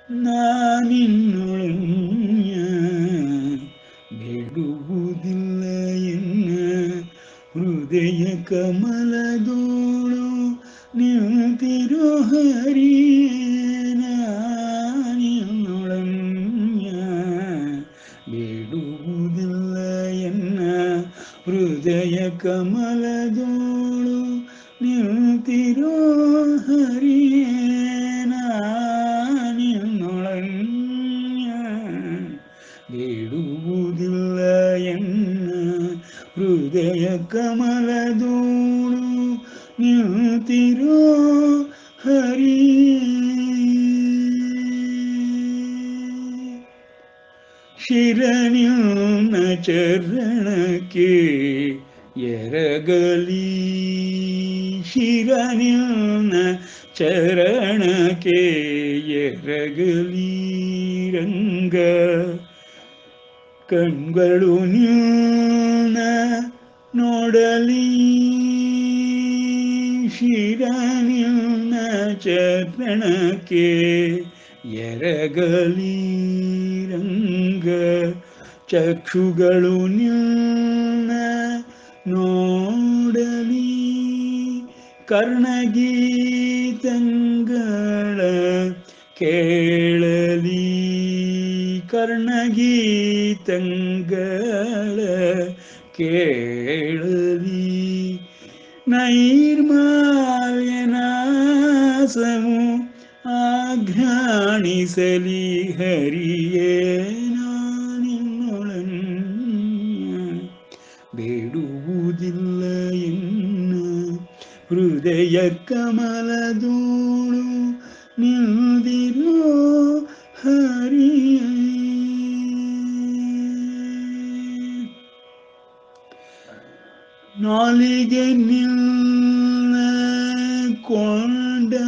ನಾನಿನ್ನೊಳನ್ಯ ಬೇಡುವುದಿಲ್ಲ ಎನ್ನ ಹೃದಯ ಕಮಲದೋಳು ನಿಂತಿರೋ ಹರಿಯೇ ನಾನಿನ್ನೊಳನ್ಯ ಬೇಡುವುದಿಲ್ಲ ಎನ್ನ ಹೃದಯ ಕಮಲದೋಳು ನಿಂತಿರೋ ಹರಿಯೇ ನಾನಿನ್ನೊಳನ್ಯ ಬೇಡುವುದಿಲ್ಲ ಎನ್ನ ಹೃದಯ ಕಮಲದೋಳು ನಿಂತಿರೋ ಹರಿಯೇ ಶಿರನಿನ್ನ ಚರಣಕ್ಕೆ ಎರಗಲಿ ಶಿರನಿನ್ನ ಚರಣಕ್ಕೆ ಎರಗಲಿ ರಂಗ ಕಣ್ಗಳು ನಿನ್ನ ನೋಡಲಿ ಶಿರನಿನ್ನ ಚರಣಕ್ಕೆ ಎರಗಲಿ ರಂಗ ಚಕ್ಷುಗಳು ನಿನ್ನ ನೋಡಲಿ ಕರ್ಣಗೀತಂಗಳ ಕೇಳಲಿ ಕರ್ಣಗೀತಂಗಳ ಕೇಳಲಿ ನೈರ್ಮಾಲ್ಯನಾಸಮು ಆಘ್ರಾಣಿಸಲಿ ಹರಿಯೇ ನಾನಿನ್ನೊಳನ್ಯ ಬೇಡುವುದಿಲ್ಲ ಎನ್ನ ಹೃದಯ ಕಮಲದೋಳು ನಿಂದಿರೋ ಹರಿಯೇ ನಾಲಿಗೆ ನಿನ್ನ ಕೊಂಡಾಡಲಿ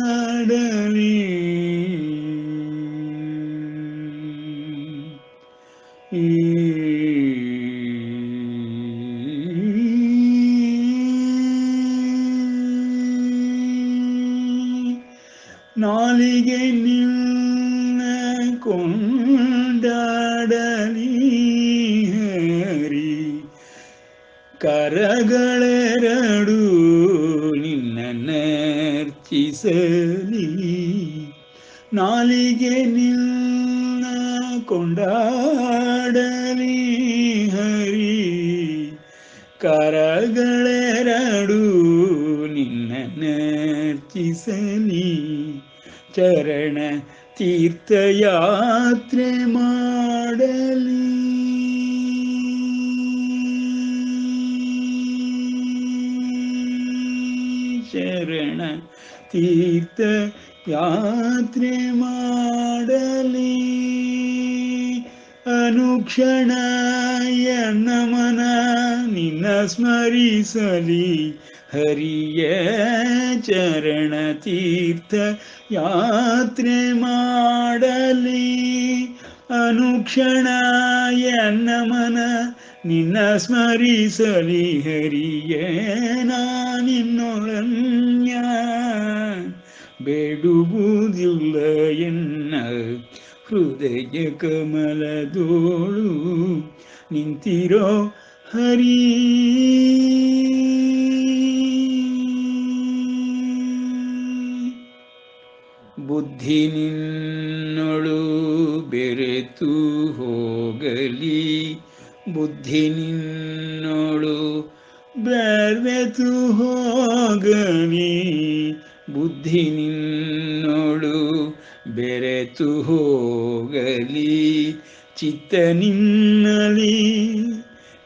ನಾಲಿಗೆ ನಿನ್ನ ಕೊಂಡಾಡಲಿ ಹರಿ ಕರಗಳೆರಡು ನಿನ್ನರ್ಚಿಸಲಿ ನಾಲಿಗೆ ನಿನ್ನ ಕೊಂಡಾಡಲಿ ಹರಿ ಕರಗಳೆರಡು ನಿನ್ನರ್ಚಿಸಲಿ ಚರಣ ತೀರ್ಥಯಾತ್ರೆ ಮಾಡಲಿ ಶರಣ ತೀರ್ಥ ಯಾತ್ರೆ ಮಾಡಲಿ ಅನುಕ್ಷಣ ನಮನ ನಿನ್ನ ಸ್ಮರಿಸಲಿ ಹರಿಯ ಚರಣ ತೀರ್ಥ ಯಾತ್ರೆ ಮಾಡಲಿ ಅನುಕ್ಷಣ ನಮನ ನಿನ್ನ ಸ್ಮರಿಸಲಿ ಹರಿಯ ನಾನಿನ್ನೊಳನ್ಯ ಬೇಡುವುದಿಲ್ಲ ಎನ್ನ ಹೃದಯ ಕಮಲದೋಳು ನಿಂತಿರೋ ಹರಿ ಬುದ್ಧಿ ನಿನ್ನೊಳು ಬೆರೆತು ಹೋಗಲಿ ಬುದ್ಧಿ ನಿನ್ನೊಳು ಬೆರೆತು ಹೋಗಲಿ ಬುದ್ಧಿ ನಿನ್ನೊಳು ಬೆರೆತು ಹೋಗಲಿ ಚಿತ್ತ ನಿನ್ನಲಿ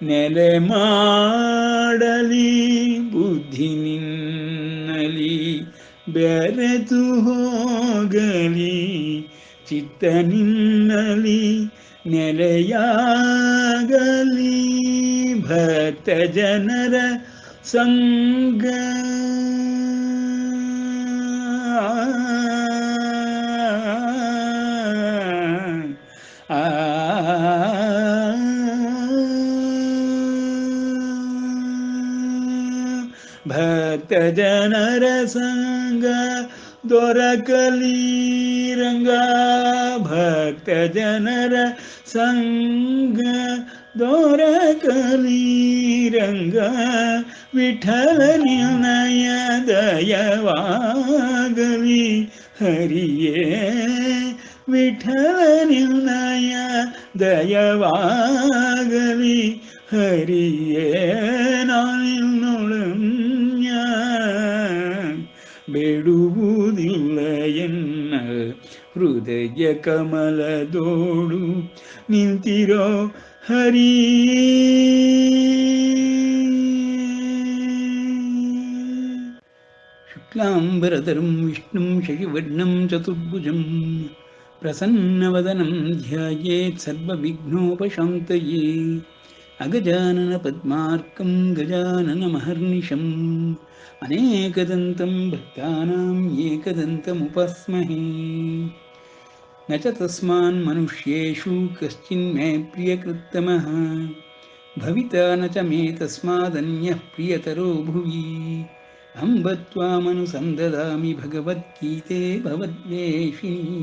ನೆಲೆ ಮಾಡಲಿ ಬುದ್ಧಿ ನಿನ್ನಲಿ ಬೆರೆತು ಹೋಗಲಿ ಚಿತ್ತ ನಿನ್ನಲಿ ನೆಲೆಯಾಗಲಿ ಭಕ್ತ ಜನರ ಸಂಗ ಭಕ್ತ ಜನರ ಸಂಗ ದೊರಕಲಿ ರಂಗ ಭಕ್ತ ಜನರ ಸಂಗ ದೊರಕಲಿ ರಂಗ ವಿಠಲ ನಿರ್ಣಯ ದಯವಾಗಲಿ ಹರಿಯೇ ವಿಠಲ ನಿರ್ಣಯ ದಯವಾಗಲಿ ಹರಿಯೇ ನಾನಿನ್ನೊಳನ್ಯ ಬೇಡುವುದಿಲ್ಲ ಎನ್ನ ಹೃದಯ ಕಮಲದೋಡು ನಿಂತಿರೋ ಹರಿ ಶುಕ್ಲಾಂಬರಧರಂ ವಿಷ್ಣುಂ ಶಶಿವರ್ಣಂ ಚತುರ್ಭುಜಂ ಪ್ರಸನ್ನವದನಂ ಧ್ಯಾಯೇತ್ ಸರ್ವವಿಘ್ನೋಪಶಾಂತಯೇ ಅಗಜಾನನ ಪದ್ಮಾರ್ಕಂ ಗಜಾನನ ಮಹರ್ನಿಶಂ ಅನೇಕದಂತಂ ಭಕ್ತಾನಾಂ ಏಕದಂತಮುಪಸ್ಮಹೇ ನ ಚ ತಸ್ಮಾನ್ ಮನುಷ್ಯೇಷು ಕಶ್ಚಿನ್ಮೇ ಪ್ರಿಯಕೃತ್ತಮಃ ಭವಿತಾ ನ ಚ ಮೇ ತಸ್ಮಾದನ್ಯಃ ಪ್ರಿಯತರೋ ಭುವಿ ಅಂಬತ್ವಾಮನುಸಂದದಾಮಿ ಭಗವದ್ಗೀತೆ ಭವದ್ವೇಷಿಣೀ.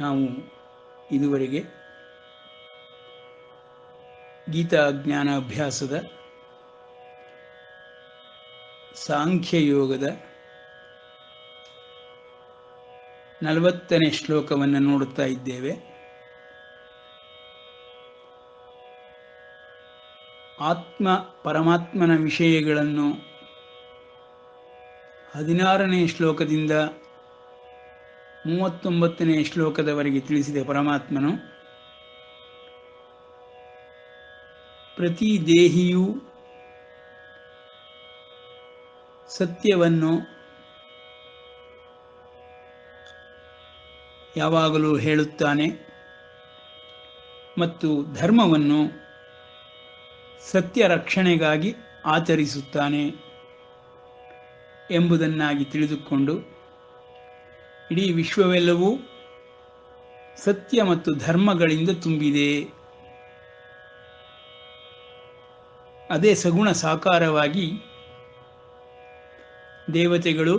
ನಾವು ಇದುವರೆಗೆ ಗೀತಾ ಜ್ಞಾನ ಅಭ್ಯಾಸದ ಸಾಂಖ್ಯಯೋಗದ 40ನೇ ಶ್ಲೋಕವನ್ನು ನೋಡುತ್ತಾ ಇದ್ದೇವೆ. ಆತ್ಮ ಪರಮಾತ್ಮನ ವಿಷಯಗಳನ್ನು 16ನೇ ಶ್ಲೋಕದಿಂದ 39ನೇ ಶ್ಲೋಕದವರೆಗೆ ತಿಳಿಸಿದ ಪರಮಾತ್ಮನು ಪ್ರತಿ ದೇಹಿಯೂ ಸತ್ಯವನ್ನು ಯಾವಾಗಲೂ ಹೇಳುತ್ತಾನೆ ಮತ್ತು ಧರ್ಮವನ್ನು ಸತ್ಯ ರಕ್ಷಣೆಗಾಗಿ ಆಚರಿಸುತ್ತಾನೆ ಎಂಬುದನ್ನಾಗಿ ತಿಳಿದುಕೊಂಡು ಇಡೀ ವಿಶ್ವವೆಲ್ಲವೂ ಸತ್ಯ ಮತ್ತು ಧರ್ಮಗಳಿಂದ ತುಂಬಿದೆ. ಅದೇ ಸಗುಣ ಸಾಕಾರವಾಗಿ ದೇವತೆಗಳು,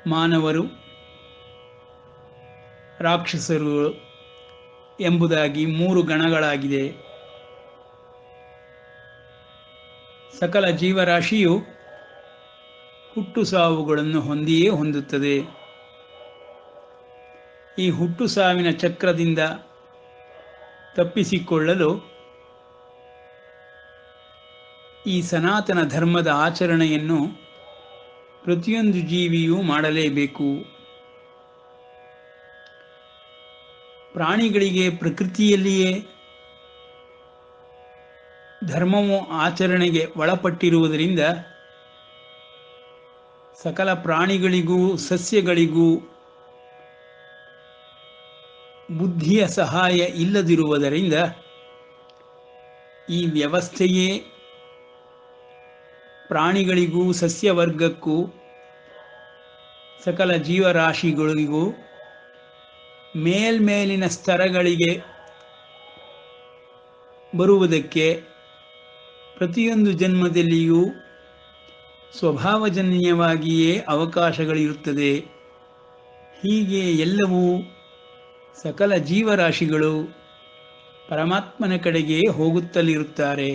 ಮಾನವರು, ರಾಕ್ಷಸರು ಎಂಬುದಾಗಿ 3 ಗಣಗಳಾಗಿದೆ. ಸಕಲ ಜೀವರಾಶಿಯು ಹುಟ್ಟು ಸಾವುಗಳನ್ನು ಹೊಂದಿಯೇ ಹೊಂದುತ್ತದೆ. ಈ ಹುಟ್ಟು ಸಾವಿನ ಚಕ್ರದಿಂದ ತಪ್ಪಿಸಿಕೊಳ್ಳಲು ಈ ಸನಾತನ ಧರ್ಮದ ಆಚರಣೆಯನ್ನು ಪ್ರತಿಯೊಂದು ಜೀವಿಯೂ ಮಾಡಲೇಬೇಕು. ಪ್ರಾಣಿಗಳಿಗೆ ಪ್ರಕೃತಿಯಲ್ಲಿಯೇ ಧರ್ಮವು ಆಚರಣೆಗೆ ಒಳಪಟ್ಟಿರುವುದರಿಂದ ಸಕಲ ಪ್ರಾಣಿಗಳಿಗೂ ಸಸ್ಯಗಳಿಗೂ ಬುದ್ಧಿಯ ಸಹಾಯ ಇಲ್ಲದಿರುವುದರಿಂದ ಈ ವ್ಯವಸ್ಥೆಯೇ ಪ್ರಾಣಿಗಳಿಗೂ ಸಸ್ಯವರ್ಗಕ್ಕೂ ಸಕಲ ಜೀವರಾಶಿಗಳಿಗೂ ಮೇಲ್ಮೇಲಿನ ಸ್ತರಗಳಿಗೆ ಬರುವುದಕ್ಕೆ ಪ್ರತಿಯೊಂದು ಜನ್ಮದಲ್ಲಿಯೂ ಸ್ವಭಾವಜನ್ಯವಾಗಿಯೇ ಅವಕಾಶಗಳಿರುತ್ತದೆ. ಹೀಗೆ ಎಲ್ಲವೂ ಸಕಲ ಜೀವರಾಶಿಗಳು ಪರಮಾತ್ಮನ ಕಡೆಗೆ ಹೋಗುತ್ತಲಿರುತ್ತಾರೆ.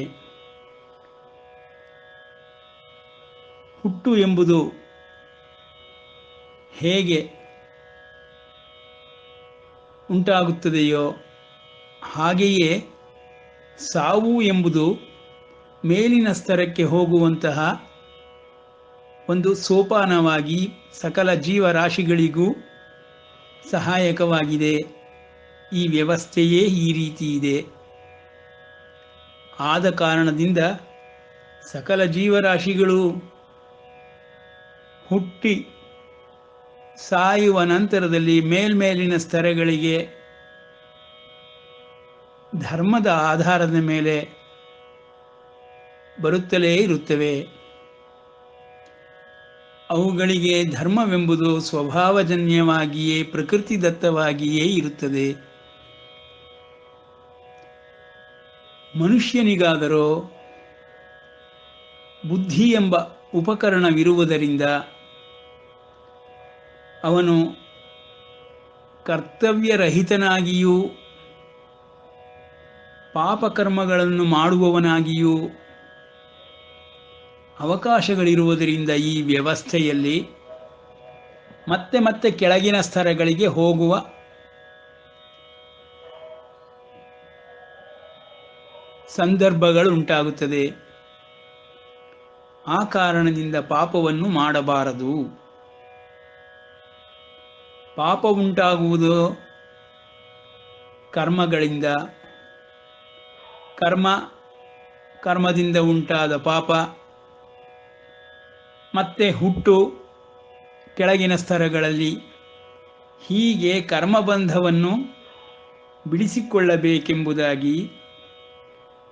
ಹುಟ್ಟು ಎಂಬುದು ಹೇಗೆ ಉಂಟಾಗುತ್ತದೆಯೋ ಹಾಗೆಯೇ ಸಾವು ಎಂಬುದು ಮೇಲಿನ ಸ್ತರಕ್ಕೆ ಹೋಗುವಂತಹ ಒಂದು ಸೋಪಾನವಾಗಿ ಸಕಲ ಜೀವರಾಶಿಗಳಿಗೂ ಸಹಾಯಕವಾಗಿದೆ. ಈ ವ್ಯವಸ್ಥೆಯೇ ಈ ರೀತಿ ಇದೆ. ಆದ ಕಾರಣದಿಂದ ಸಕಲ ಜೀವರಾಶಿಗಳು ಹುಟ್ಟಿ ಸಾಯುವ ನಂತರದಲ್ಲಿ ಮೇಲ್ಮೇಲಿನ ಸ್ತರಗಳಿಗೆ ಧರ್ಮದ ಆಧಾರದ ಮೇಲೆ ಬರುತ್ತಲೇ ಇರುತ್ತವೆ. ಅವುಗಳಿಗೆ ಧರ್ಮವೆಂಬುದು ಸ್ವಭಾವಜನ್ಯವಾಗಿಯೇ ಪ್ರಕೃತಿದತ್ತವಾಗಿಯೇ ಇರುತ್ತದೆ. ಮನುಷ್ಯನಿಗಾದರೋ ಬುದ್ಧಿ ಎಂಬ ಉಪಕರಣವಿರುವುದರಿಂದ ಅವನು ಕರ್ತವ್ಯರಹಿತನಾಗಿಯೂ ಪಾಪಕರ್ಮಗಳನ್ನು ಮಾಡುವವನಾಗಿಯೂ ಅವಕಾಶಗಳಿರುವುದರಿಂದ ಈ ವ್ಯವಸ್ಥೆಯಲ್ಲಿ ಮತ್ತೆ ಮತ್ತೆ ಕೆಳಗಿನ ಸ್ತರಗಳಿಗೆ ಹೋಗುವ ಸಂದರ್ಭಗಳು ಉಂಟಾಗುತ್ತದೆ. ಆ ಕಾರಣದಿಂದ ಪಾಪವನ್ನು ಮಾಡಬಾರದು. ಪಾಪ ಉಂಟಾಗುವುದು ಕರ್ಮಗಳಿಂದ. ಕರ್ಮದಿಂದ ಉಂಟಾದ ಪಾಪ ಮತ್ತೆ ಹುಟ್ಟು ಕೆಳಗಿನ ಸ್ತರಗಳಲ್ಲಿ. ಹೀಗೆ ಕರ್ಮಬಂಧವನ್ನು ಬಿಡಿಸಿಕೊಳ್ಳಬೇಕೆಂಬುದಾಗಿ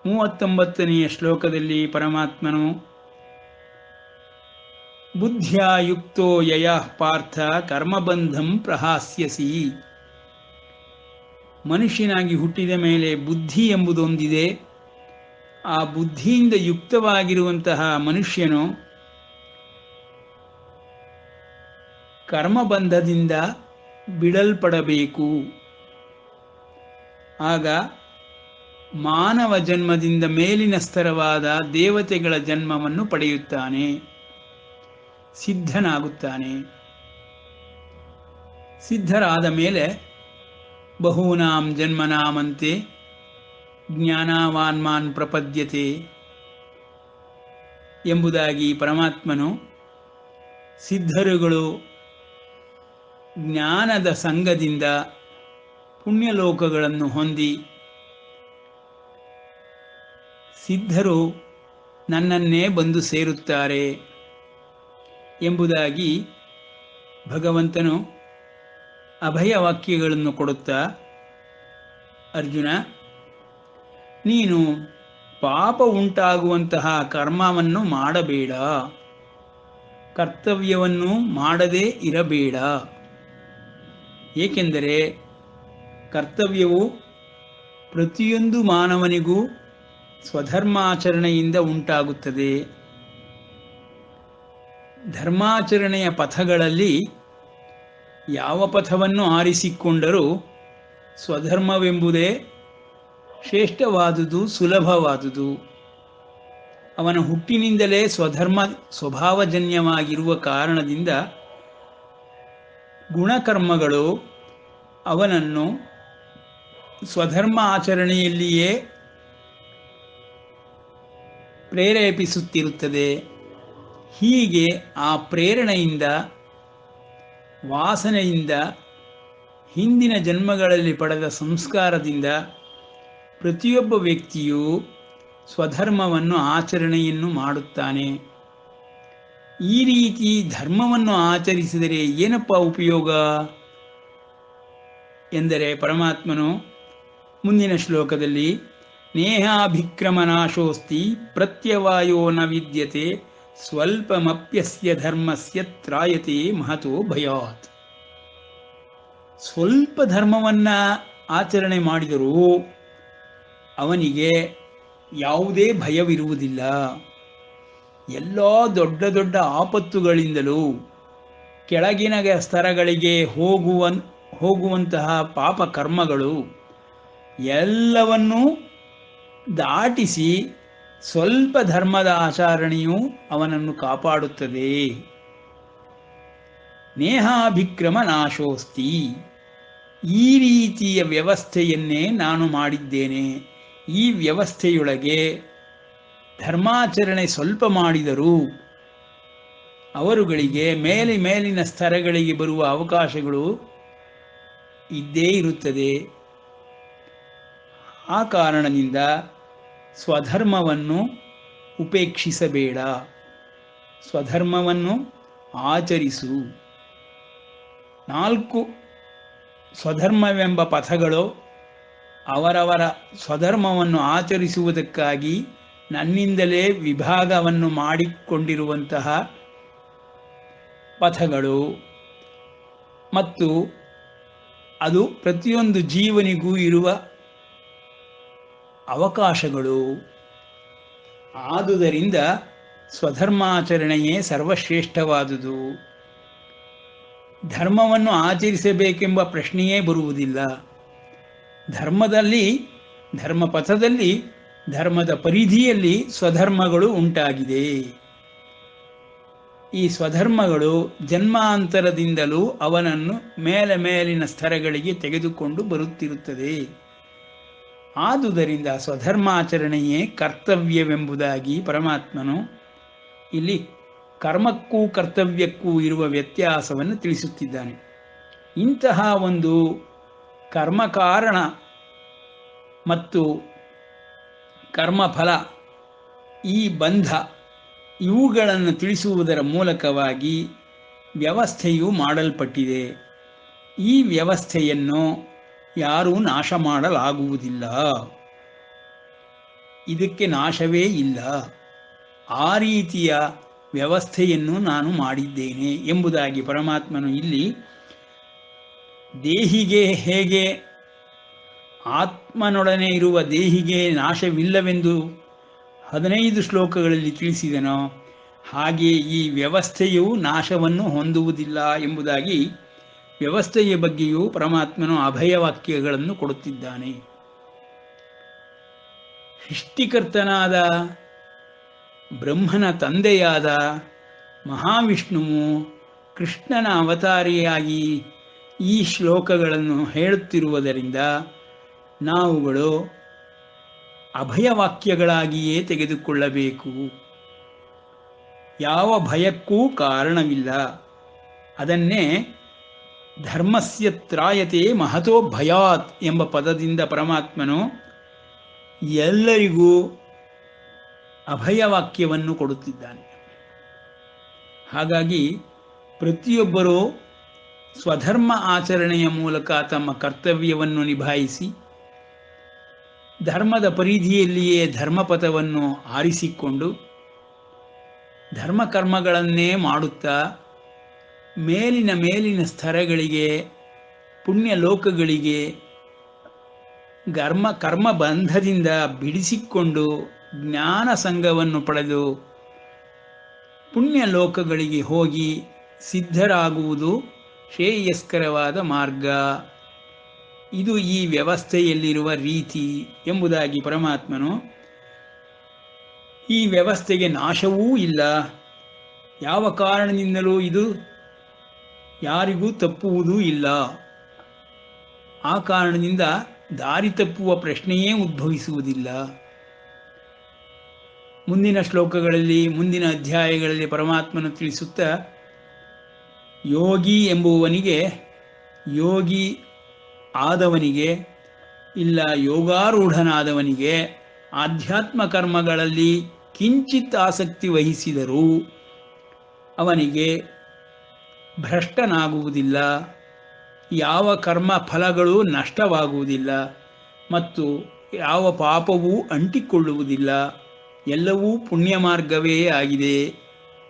39ನೆಯ ಶ್ಲೋಕದಲ್ಲಿ ಪರಮಾತ್ಮನು ಬುದ್ಧ್ಯಾ ಯುಕ್ತೋ ಯಯಃ ಪಾರ್ಥ ಕರ್ಮಬಂಧಂ ಪ್ರಹಾಸ್ಯಸಿ. ಮನುಷ್ಯನಾಗಿ ಹುಟ್ಟಿದ ಮೇಲೆ ಬುದ್ಧಿ ಎಂಬುದೊಂದಿದೆ. ಆ ಬುದ್ಧಿಯಿಂದ ಯುಕ್ತವಾಗಿರುವಂತಹ ಮನುಷ್ಯನು ಕರ್ಮಬಂಧದಿಂದ ಬಿಡಲ್ಪಡಬೇಕು. ಆಗ ಮಾನವ ಜನ್ಮದಿಂದ ಮೇಲಿನ ಸ್ತರವಾದ ದೇವತೆಗಳ ಜನ್ಮವನ್ನು ಪಡೆಯುತ್ತಾನೆ, ಸಿದ್ಧನಾಗುತ್ತಾನೆ. ಸಿದ್ಧರಾದ ಮೇಲೆ ಬಹೂನಾಂ ಜನ್ಮನಾಮಂತೆ ಜ್ಞಾನವಾನ್ಮಾನ್ ಪ್ರಪದ್ಯತೆ ಎಂಬುದಾಗಿ ಪರಮಾತ್ಮನು ಸಿದ್ಧರುಗಳು ಜ್ಞಾನದ ಸಂಗದಿಂದ ಪುಣ್ಯಲೋಕಗಳನ್ನು ಹೊಂದಿ ಸಿದ್ಧರು ನನ್ನನ್ನೇ ಬಂದು ಸೇರುತ್ತಾರೆ ಎಂಬುದಾಗಿ ಭಗವಂತನು ಅಭಯವಾಕ್ಯಗಳನ್ನು ಕೊಡುತ್ತಾ, ಅರ್ಜುನ, ನೀನು ಪಾಪ ಉಂಟಾಗುವಂತಹ ಕರ್ಮವನ್ನು ಮಾಡಬೇಡ, ಕರ್ತವ್ಯವನ್ನು ಮಾಡದೇ ಇರಬೇಡ. ಏಕೆಂದರೆ ಕರ್ತವ್ಯವು ಪ್ರತಿಯೊಂದು ಮಾನವನಿಗೂ ಸ್ವಧರ್ಮಾಚರಣೆಯಿಂದ ಉಂಟಾಗುತ್ತದೆ. ಧರ್ಮಾಚರಣೆಯ ಪಥಗಳಲ್ಲಿ ಯಾವ ಪಥವನ್ನು ಆರಿಸಿಕೊಂಡರೂ ಸ್ವಧರ್ಮವೆಂಬುದೇ ಶ್ರೇಷ್ಠವಾದುದು, ಸುಲಭವಾದುದು. ಅವನ ಹುಟ್ಟಿನಿಂದಲೇ ಸ್ವಧರ್ಮ ಸ್ವಭಾವಜನ್ಯವಾಗಿರುವ ಕಾರಣದಿಂದ ಗುಣಕರ್ಮಗಳು ಅವನನ್ನು ಸ್ವಧರ್ಮ ಆಚರಣೆಯಲ್ಲಿಯೇ ಪ್ರೇರೇಪಿಸುತ್ತಿರುತ್ತದೆ. ಹೀಗೆ ಆ ಪ್ರೇರಣೆಯಿಂದ, ವಾಸನೆಯಿಂದ, ಹಿಂದಿನ ಜನ್ಮಗಳಲ್ಲಿ ಪಡೆದ ಸಂಸ್ಕಾರದಿಂದ ಪ್ರತಿಯೊಬ್ಬ ವ್ಯಕ್ತಿಯೂ ಸ್ವಧರ್ಮವನ್ನು ಆಚರಣೆಯನ್ನು ಮಾಡುತ್ತಾನೆ. ಈ ರೀತಿ ಧರ್ಮವನ್ನು ಆಚರಿಸಿದರೆ ಏನಪ್ಪ ಉಪಯೋಗ ಎಂದರೆ ಪರಮಾತ್ಮನು ಮುಂದಿನ ಶ್ಲೋಕದಲ್ಲಿ ನೇಹಾಭಿಕ್ರಮನಾಶೋಸ್ತಿ ಪ್ರತ್ಯವಾಯೋ ನ ವಿದ್ಯತೆ ಸ್ವಲ್ಪಮಪ್ಯಸ್ಯ ಧರ್ಮಸ್ಯ ತ್ರಾಯತೆ ಮಹತೋ ಭಯಾತ್. ಸ್ವಲ್ಪ ಧರ್ಮವನ್ನ ಆಚರಣೆ ಮಾಡಿದರೂ ಅವನಿಗೆ ಯಾವುದೇ ಭಯವಿರುವುದಿಲ್ಲ. ಎಲ್ಲ ದೊಡ್ಡ ದೊಡ್ಡ ಆಪತ್ತುಗಳಿಂದಲೂ ಕೆಳಗಿನ ಸ್ತರಗಳಿಗೆ ಹೋಗುವಂತಹ ಪಾಪ ಕರ್ಮಗಳು ಎಲ್ಲವನ್ನೂ ದಾಟಿಸಿ ಸ್ವಲ್ಪ ಧರ್ಮದ ಆಚರಣೆಯು ಅವನನ್ನು ಕಾಪಾಡುತ್ತದೆ. ನೇಹಾಭಿಕ್ರಮ ನಾಶೋಸ್ತಿ. ಈ ರೀತಿಯ ವ್ಯವಸ್ಥೆಯನ್ನೇ ನಾನು ಮಾಡಿದ್ದೇನೆ. ಈ ವ್ಯವಸ್ಥೆಯೊಳಗೆ ಧರ್ಮಾಚರಣೆ ಸ್ವಲ್ಪ ಮಾಡಿದರೂ ಅವರುಗಳಿಗೆ ಮೇಲಿನ ಸ್ತರಗಳಿಗೆ ಬರುವ ಅವಕಾಶಗಳು ಇದ್ದೇ ಇರುತ್ತದೆ. ಆ ಕಾರಣದಿಂದ ಸ್ವಧರ್ಮವನ್ನು ಉಪೇಕ್ಷಿಸಬೇಡ, ಸ್ವಧರ್ಮವನ್ನು ಆಚರಿಸು. 4 ಸ್ವಧರ್ಮವೆಂಬ ಪಥಗಳು ಅವರವರ ಸ್ವಧರ್ಮವನ್ನು ಆಚರಿಸುವುದಕ್ಕಾಗಿ ನನ್ನಿಂದಲೇ ವಿಭಾಗವನ್ನು ಮಾಡಿಕೊಂಡಿರುವಂತಹ ಪಥಗಳು ಮತ್ತು ಅದು ಪ್ರತಿಯೊಂದು ಜೀವನಿಗೂ ಇರುವ ಅವಕಾಶಗಳು. ಆದುದರಿಂದ ಸ್ವಧರ್ಮಾಚರಣೆಯೇ ಸರ್ವಶ್ರೇಷ್ಠವಾದುದು. ಧರ್ಮವನ್ನು ಆಚರಿಸಬೇಕೆಂಬ ಪ್ರಶ್ನೆಯೇ ಬರುವುದಿಲ್ಲ. ಧರ್ಮದಲ್ಲಿ, ಧರ್ಮಪಥದಲ್ಲಿ, ಧರ್ಮದ ಪರಿಧಿಯಲ್ಲಿ ಸ್ವಧರ್ಮಗಳು ಉಂಟಾಗಿದೆ. ಈ ಸ್ವಧರ್ಮಗಳು ಜನ್ಮಾಂತರದಿಂದಲೂ ಅವನನ್ನು ಮೇಲೆ ಮೇಲಿನ ಸ್ತರಗಳಿಗೆ ತೆಗೆದುಕೊಂಡು ಬರುತ್ತಿರುತ್ತದೆ. ಆದುದರಿಂದ ಸ್ವಧರ್ಮಾಚರಣೆಯೇ ಕರ್ತವ್ಯವೆಂಬುದಾಗಿ ಪರಮಾತ್ಮನು ಇಲ್ಲಿ ಕರ್ಮಕ್ಕೂ ಕರ್ತವ್ಯಕ್ಕೂ ಇರುವ ವ್ಯತ್ಯಾಸವನ್ನು ತಿಳಿಸುತ್ತಿದ್ದಾನೆ. ಇಂತಹ ಒಂದು ಕರ್ಮಕಾರಣ ಮತ್ತು ಕರ್ಮಫಲ, ಈ ಬಂಧ, ಇವುಗಳನ್ನು ತಿಳಿಸುವುದರ ಮೂಲಕವಾಗಿ ವ್ಯವಸ್ಥೆಯು ಮಾಡಲ್ಪಟ್ಟಿದೆ. ಈ ವ್ಯವಸ್ಥೆಯನ್ನು ಯಾರೂ ನಾಶ ಮಾಡಲಾಗುವುದಿಲ್ಲ. ಇದಕ್ಕೆ ನಾಶವೇ ಇಲ್ಲ. ಆ ರೀತಿಯ ವ್ಯವಸ್ಥೆಯನ್ನು ನಾನು ಮಾಡಿದ್ದೇನೆ ಎಂಬುದಾಗಿ ಪರಮಾತ್ಮನು ಇಲ್ಲಿ ದೇಹಿಗೆ ಹೇಗೆ ಆತ್ಮನೊಡನೆ ಇರುವ ದೇಹಿಗೆ ನಾಶವಿಲ್ಲವೆಂದು 15 ಶ್ಲೋಕಗಳಲ್ಲಿ ತಿಳಿಸಿದನೋ, ಹಾಗೆ ಈ ವ್ಯವಸ್ಥೆಯು ನಾಶವನ್ನು ಹೊಂದುವುದಿಲ್ಲ ಎಂಬುದಾಗಿ ವ್ಯವಸ್ಥೆಯ ಬಗ್ಗೆಯೂ ಪರಮಾತ್ಮನು ಅಭಯವಾಕ್ಯಗಳನ್ನು ಕೊಡುತ್ತಿದ್ದಾನೆ. ಸೃಷ್ಟಿಕರ್ತನಾದ ಬ್ರಹ್ಮನ ತಂದೆಯಾದ ಮಹಾವಿಷ್ಣುವು ಕೃಷ್ಣನ ಅವತಾರಿಯಾಗಿ ಈ ಶ್ಲೋಕಗಳನ್ನು ಹೇಳುತ್ತಿರುವುದರಿಂದ ನಾವುಗಳು ಅಭಯವಾಕ್ಯಗಳಾಗಿಯೇ ತೆಗೆದುಕೊಳ್ಳಬೇಕು. ಯಾವ ಭಯಕ್ಕೂ ಕಾರಣವಿಲ್ಲ. ಅದನ್ನೇ ಧರ್ಮಸ್ಯ ತ್ರಾಯತೆ ಮಹತೋ ಭಯಾತ್ ಎಂಬ ಪದದಿಂದ ಪರಮಾತ್ಮನು ಎಲ್ಲರಿಗೂ ಅಭಯವಾಕ್ಯವನ್ನು ಕೊಡುತ್ತಿದ್ದಾನೆ. ಹಾಗಾಗಿ ಪ್ರತಿಯೊಬ್ಬರೂ ಸ್ವಧರ್ಮ ಆಚರಣೆಯ ಮೂಲಕ ತಮ್ಮ ಕರ್ತವ್ಯವನ್ನು ನಿಭಾಯಿಸಿ ಧರ್ಮದ ಪರಿಧಿಯಲ್ಲಿಯೇ ಧರ್ಮಪಥವನ್ನು ಆರಿಸಿಕೊಂಡು ಧರ್ಮಕರ್ಮಗಳನ್ನೇ ಮಾಡುತ್ತಾ ಮೇಲಿನ ಸ್ತರಗಳಿಗೆ, ಪುಣ್ಯ ಲೋಕಗಳಿಗೆ ಕರ್ಮ ಬಂಧದಿಂದ ಬಿಡಿಸಿಕೊಂಡು ಜ್ಞಾನ ಸಂಘವನ್ನು ಪಡೆದು ಪುಣ್ಯ ಲೋಕಗಳಿಗೆ ಹೋಗಿ ಸಿದ್ಧರಾಗುವುದು ಶ್ರೇಯಸ್ಕರವಾದ ಮಾರ್ಗ. ಇದು ಈ ವ್ಯವಸ್ಥೆಯಲ್ಲಿರುವ ರೀತಿ ಎಂಬುದಾಗಿ ಪರಮಾತ್ಮನು, ಈ ವ್ಯವಸ್ಥೆಗೆ ನಾಶವೂ ಇಲ್ಲ, ಯಾವ ಕಾರಣದಿಂದಲೂ ಇದು ಯಾರಿಗೂ ತಪ್ಪುವುದೂ ಇಲ್ಲ, ಆ ಕಾರಣದಿಂದ ದಾರಿ ತಪ್ಪುವ ಪ್ರಶ್ನೆಯೇ ಉದ್ಭವಿಸುವುದಿಲ್ಲ. ಮುಂದಿನ ಶ್ಲೋಕಗಳಲ್ಲಿ, ಮುಂದಿನ ಅಧ್ಯಾಯಗಳಲ್ಲಿ ಪರಮಾತ್ಮನು ತಿಳಿಸುತ್ತಾ, ಯೋಗಿ ಎಂಬುವನಿಗೆ, ಯೋಗಿ ಆದವನಿಗೆ ಇಲ್ಲ ಯೋಗಾರೂಢನಾದವನಿಗೆ ಆಧ್ಯಾತ್ಮ ಕರ್ಮಗಳಲ್ಲಿ ಕಿಂಚಿತ್ ಆಸಕ್ತಿ ವಹಿಸಿದರೂ ಅವನಿಗೆ ಭ್ರಷ್ಟನಾಗುವುದಿಲ್ಲ, ಯಾವ ಕರ್ಮ ಫಲಗಳು ನಷ್ಟವಾಗುವುದಿಲ್ಲ ಮತ್ತು ಯಾವ ಪಾಪವೂ ಅಂಟಿಕೊಳ್ಳುವುದಿಲ್ಲ. ಎಲ್ಲವೂ ಪುಣ್ಯ ಮಾರ್ಗವೇ ಆಗಿದೆ.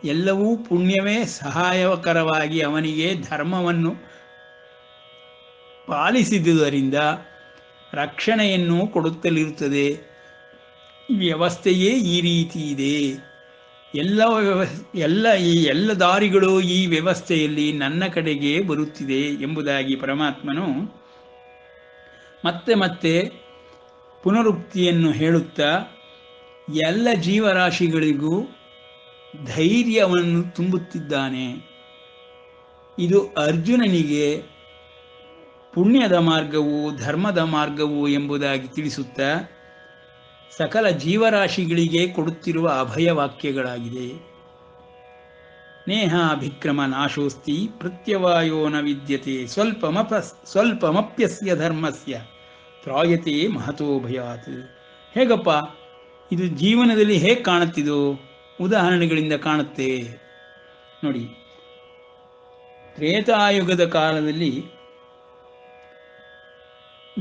ಎಲ್ಲವೂ ಪುಣ್ಯವೇ ಸಹಾಯಕರವಾಗಿ ಅವನಿಗೆ ಧರ್ಮವನ್ನು ಪಾಲಿಸಿದುದರಿಂದ ರಕ್ಷಣೆಯನ್ನು ಕೊಡುತ್ತಲಿರುತ್ತದೆ. ಈ ವ್ಯವಸ್ಥೆಯೇ ಈ ರೀತಿ ಇದೆ. ಎಲ್ಲ ದಾರಿಗಳು ಈ ವ್ಯವಸ್ಥೆಯಲ್ಲಿ ನನ್ನ ಕಡೆಗೆ ಬರುತ್ತಿದೆ ಎಂಬುದಾಗಿ ಪರಮಾತ್ಮನು ಮತ್ತೆ ಮತ್ತೆ ಪುನರುಕ್ತಿಯನ್ನು ಹೇಳುತ್ತಾ ಎಲ್ಲ ಜೀವರಾಶಿಗಳಿಗೂ ಧೈರ್ಯವನ್ನು ತುಂಬುತ್ತಿದ್ದಾನೆ. ಇದು ಅರ್ಜುನನಿಗೆ ಪುಣ್ಯದ ಮಾರ್ಗವು ಧರ್ಮದ ಮಾರ್ಗವು ಎಂಬುದಾಗಿ ತಿಳಿಸುತ್ತಾ ಸಕಲ ಜೀವರಾಶಿಗಳಿಗೆ ಕೊಡುತ್ತಿರುವ ಅಭಯವಾಕ್ಯಗಳಾಗಿದೆ. ನೇಹಾಭಿಕ್ರಮ ನಾಶೋಸ್ತಿ ಪ್ರತ್ಯವಾಯೋ ನ ವಿದ್ಯತೆ ಸ್ವಲ್ಪಮಪ್ಯಸ್ಯ ಧರ್ಮಸ್ಯ ತ್ರಾಯತೆ ಮಹತೋ ಭಯಾತ್. ಹೇಗಪ್ಪ ಇದು ಜೀವನದಲ್ಲಿ ಹೇಗೆ ಕಾಣುತ್ತಿದೋ? ಉದಾಹರಣೆಗಳಿಂದ ಕಾಣುತ್ತೆ ನೋಡಿ. ತ್ರೇತಾಯುಗದ ಕಾಲದಲ್ಲಿ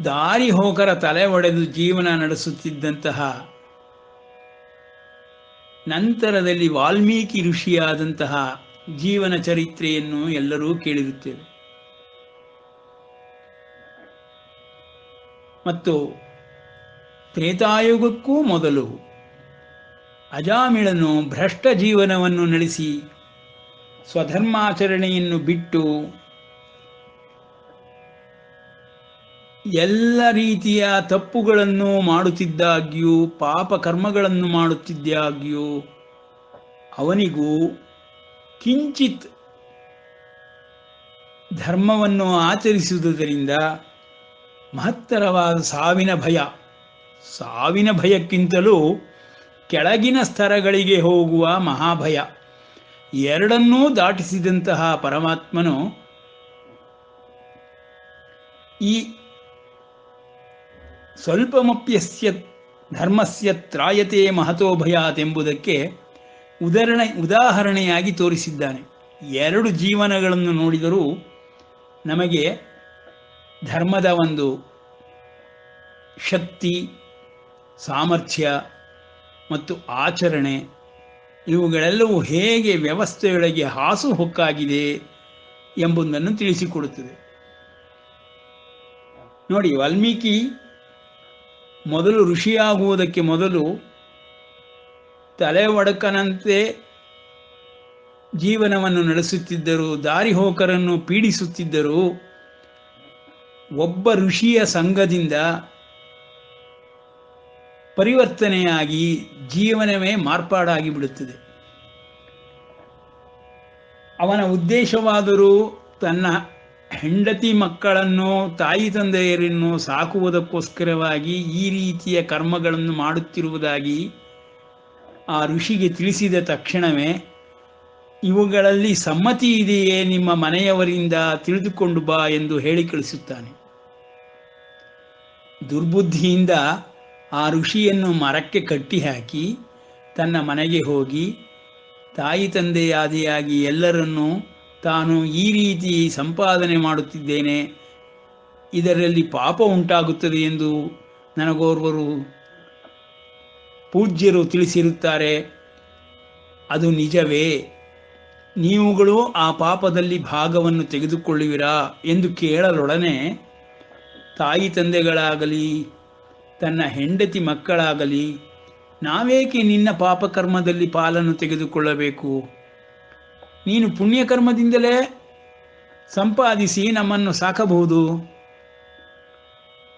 ದಾರಿ ಹೋಕರ ತಲೆ ಒಡೆದು ಜೀವನ ನಡೆಸುತ್ತಿದ್ದಂತಹ, ನಂತರದಲ್ಲಿ ವಾಲ್ಮೀಕಿ ಋಷಿಯಾದಂತಹ ಜೀವನ ಚರಿತ್ರೆಯನ್ನು ಎಲ್ಲರೂ ಕೇಳಿರುತ್ತೇವೆ. ಮತ್ತು ತ್ರೇತಾಯುಗಕ್ಕೂ ಮೊದಲು ಅಜಾಮಿಳನು ಭ್ರಷ್ಟ ಜೀವನವನ್ನು ನಡೆಸಿ ಸ್ವಧರ್ಮಾಚರಣೆಯನ್ನು ಬಿಟ್ಟು ಎಲ್ಲ ರೀತಿಯ ತಪ್ಪುಗಳನ್ನು ಮಾಡುತ್ತಿದ್ದಾಗ್ಯೂ ಪಾಪ ಕರ್ಮಗಳನ್ನು ಮಾಡುತ್ತಿದ್ದಾಗ್ಯೂ ಅವನಿಗೂ ಕಿಂಚಿತ್ ಧರ್ಮವನ್ನು ಆಚರಿಸುವುದರಿಂದ ಮಹತ್ತರವಾದ ಸಾವಿನ ಭಯಕ್ಕಿಂತಲೂ ಕೆಳಗಿನ ಸ್ತರಗಳಿಗೆ ಹೋಗುವ ಮಹಾಭಯ ಎರಡನ್ನೂ ದಾಟಿಸಿದಂತಹ ಪರಮಾತ್ಮನು ಈ ಸ್ವಲ್ಪಮಪ್ಯಸ್ಯ ಧರ್ಮಸ್ಯ ತ್ರಾಯತೆ ಮಹತೋ ಭಯಾತ್ ಎಂಬುದಕ್ಕೆ ಉದಾಹರಣೆಯಾಗಿ ತೋರಿಸಿದ್ದಾನೆ. ಎರಡು ಜೀವನಗಳನ್ನು ನೋಡಿದರೂ ನಮಗೆ ಧರ್ಮದ ಒಂದು ಶಕ್ತಿ, ಸಾಮರ್ಥ್ಯ ಮತ್ತು ಆಚರಣೆ ಇವುಗಳೆಲ್ಲವೂ ಹೇಗೆ ವ್ಯವಸ್ಥೆಯೊಳಗೆ ಹಾಸುಹೊಕ್ಕಾಗಿದೆ ಎಂಬುದನ್ನು ತಿಳಿಸಿಕೊಡುತ್ತದೆ. ನೋಡಿ, ವಾಲ್ಮೀಕಿ ಮೊದಲು ಋಷಿಯಾಗುವುದಕ್ಕೆ ಮೊದಲು ತಲೆ ಒಡಕನಂತೆ ಜೀವನವನ್ನು ನಡೆಸುತ್ತಿದ್ದರು, ದಾರಿಹೋಕರನ್ನು ಪೀಡಿಸುತ್ತಿದ್ದರು. ಒಬ್ಬ ಋಷಿಯ ಸಂಘದಿಂದ ಪರಿವರ್ತನೆಯಾಗಿ ಜೀವನವೇ ಮಾರ್ಪಾಡಾಗಿ ಬಿಡುತ್ತದೆ. ಅವನ ಉದ್ದೇಶವಾದರೂ ತನ್ನ ಹೆಂಡತಿ ಮಕ್ಕಳನ್ನು, ತಾಯಿ ತಂದೆಯರನ್ನು ಸಾಕುವುದಕ್ಕೋಸ್ಕರವಾಗಿ ಈ ರೀತಿಯ ಕರ್ಮಗಳನ್ನು ಮಾಡುತ್ತಿರುವುದಾಗಿ ಆ ಋಷಿಗೆ ತಿಳಿಸಿದ ತಕ್ಷಣವೇ, ಇವುಗಳಲ್ಲಿ ಸಮ್ಮತಿ ಇದೆಯೇ ನಿಮ್ಮ ಮನೆಯವರಿಂದ, ತಿಳಿದುಕೊಂಡು ಬಾ ಎಂದು ಹೇಳಿ ಕಳಿಸುತ್ತಾನೆ. ದುರ್ಬುದ್ಧಿಯಿಂದ ಆ ಋಷಿಯನ್ನು ಮರಕ್ಕೆ ಕಟ್ಟಿ ಹಾಕಿ ತನ್ನ ಮನೆಗೆ ಹೋಗಿ ತಾಯಿ ತಂದೆಯಾದಿಯಾಗಿ ಎಲ್ಲರನ್ನೂ ತಾನು ಈ ರೀತಿ ಸಂಪಾದನೆ ಮಾಡುತ್ತಿದ್ದೇನೆ, ಇದರಲ್ಲಿ ಪಾಪ ಉಂಟಾಗುತ್ತದೆ ಎಂದು ನನಗೋರ್ವರು ಪೂಜ್ಯರು ತಿಳಿಸಿರುತ್ತಾರೆ, ಅದು ನಿಜವೇ? ನೀವುಗಳು ಆ ಪಾಪದಲ್ಲಿ ಭಾಗವನ್ನು ತೆಗೆದುಕೊಳ್ಳುವಿರಾ ಎಂದು ಕೇಳಲೊಡನೆ ತಾಯಿ ತಂದೆಗಳಾಗಲಿ ತನ್ನ ಹೆಂಡತಿ ಮಕ್ಕಳಾಗಲಿ, ನಾವೇಕೆ ನಿನ್ನ ಪಾಪಕರ್ಮದಲ್ಲಿ ಪಾಲನ್ನು ತೆಗೆದುಕೊಳ್ಳಬೇಕು? ನೀನು ಪುಣ್ಯಕರ್ಮದಿಂದಲೇ ಸಂಪಾದಿಸಿ ನಮ್ಮನ್ನು ಸಾಕಬಹುದು,